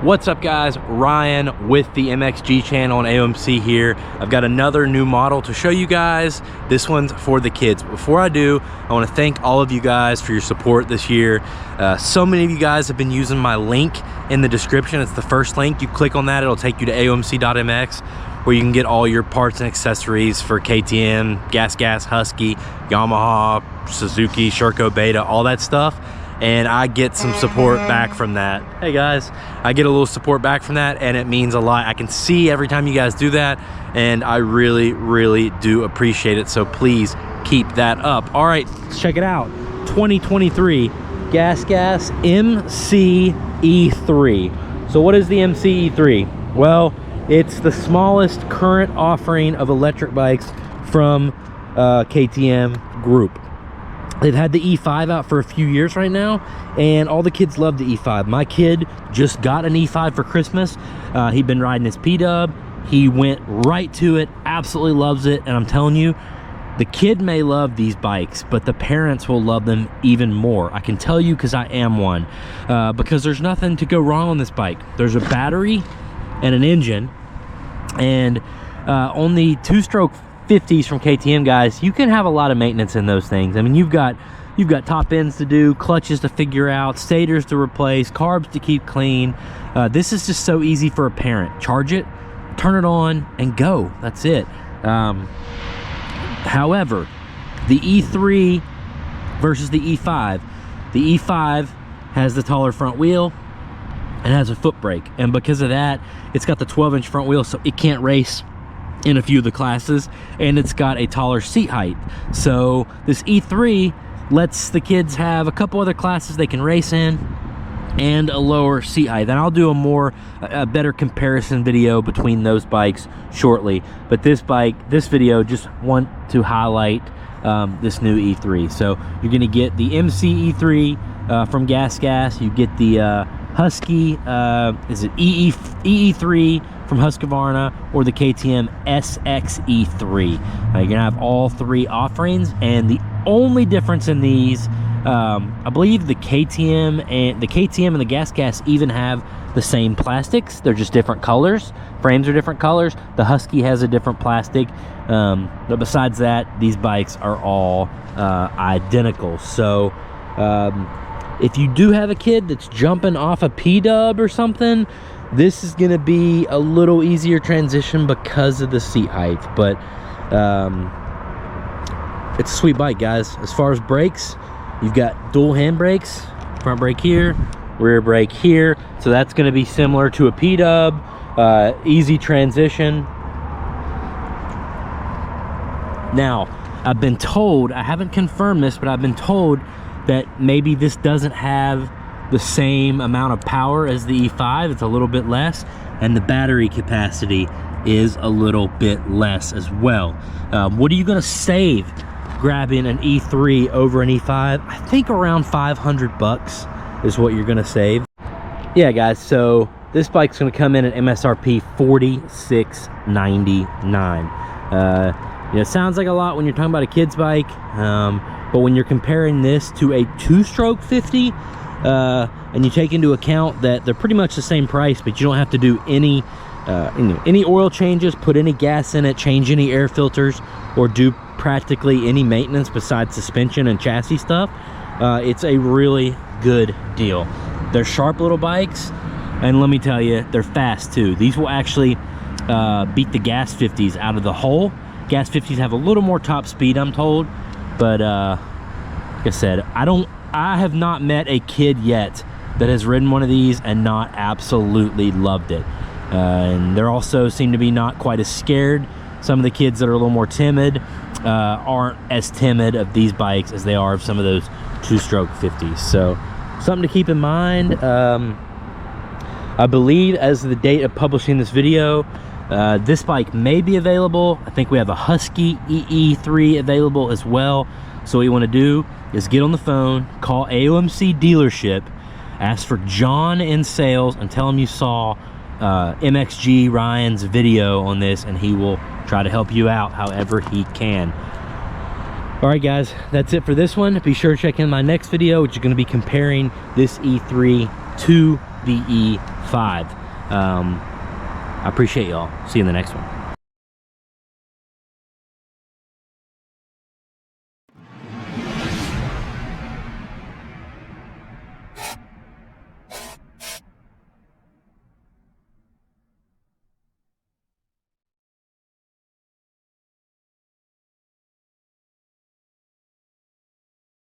What's up guys, Ryan with the MXG channel and AOMC here. I've got another new model to show you guys. This one's for the kids. Before I do, I want to thank all of you guys for your support this year. So many of you guys have been using my link in the description. It's the first link. You click on that, it'll take you to aomc.mx where you can get all your parts and accessories for KTM, GasGas, Husky, Yamaha, Suzuki, Sherco, Beta, all that stuff. And I get some support back from that. Hey guys, I get a little support back from that and it means a lot. I can see every time you guys do that and I really do appreciate it. So please keep that up. All right, let's check it out. 2023 GasGas MC-E3. So what is the MC-E3? Well, it's the smallest current offering of electric bikes from KTM Group. They've had the E5 out for a few years right now, and all the kids love the E5. My kid just got an E5 for Christmas. He'd been riding his P-Dub. He went right to it, absolutely loves it, and I'm telling you, the kid may love these bikes, but the parents will love them even more. I can tell you because I am one, because there's nothing to go wrong on this bike. There's a battery and an engine, and on the two-stroke 50s from KTM guys, you can have a lot of maintenance in those things. I mean, you've got top ends to do, clutches to figure out, stators to replace, carbs to keep clean. This is just so easy for a parent. Charge it, turn it on, and go. That's it. However, the E3 versus the E5. The E5 has the taller front wheel and has a foot brake, and because of that, it's got the 12-inch front wheel, so it can't race in a few of the classes, and it's got a taller seat height. So this E3 lets the kids have a couple other classes they can race in and a lower seat height. And I'll do a better comparison video between those bikes shortly, but this video just want to highlight this new E3. So you're gonna get the MC-E3 from GasGas. You get the Husky, is it EE3 from Husqvarna, or the KTM SX-E3. You're gonna have all three offerings, and the only difference in these, I believe the KTM and the GasGas even have the same plastics. They're just different colors. Frames are different colors. The Husky has a different plastic, but besides that, these bikes are all identical. So if you do have a kid that's jumping off a P-Dub or something, this is gonna be a little easier transition because of the seat height, but it's a sweet bike, guys. As far as brakes, you've got dual hand brakes, front brake here, rear brake here, so that's gonna be similar to a P-Dub. Easy transition. Now, I've been told, I haven't confirmed this, but I've been told that maybe this doesn't have the same amount of power as the E5. It's a little bit less, and the battery capacity is a little bit less as well. What are you gonna save grabbing an E3 over an E5? I think around 500 bucks is what you're gonna save. Yeah guys, so this bike's gonna come in at MSRP $46.99. You know, it sounds like a lot when you're talking about a kid's bike, but when you're comparing this to a two-stroke 50, and you take into account that they're pretty much the same price, but you don't have to do any oil changes, put any gas in it, change any air filters, or do practically any maintenance besides suspension and chassis stuff. It's a really good deal. They're sharp little bikes, and let me tell you, they're fast too. These will actually beat the Gas 50s out of the hole. Gas 50s have a little more top speed, I'm told, but like I said, I have not met a kid yet that has ridden one of these and not absolutely loved it. And they're also seem to be not quite as scared. Some of the kids that are a little more timid aren't as timid of these bikes as they are of some of those two-stroke 50s. So something to keep in mind. I believe as of the date of publishing this video, this bike may be available. I think we have a Husky EE3 available as well. So what you want to do is get on the phone, call AOMC dealership, ask for John in sales, and tell him you saw MXG Ryan's video on this, and he will try to help you out however he can. All right guys, that's it for this one. Be sure to check in my next video, which is going to be comparing this E3 to the E5. I appreciate y'all. See you in the next one.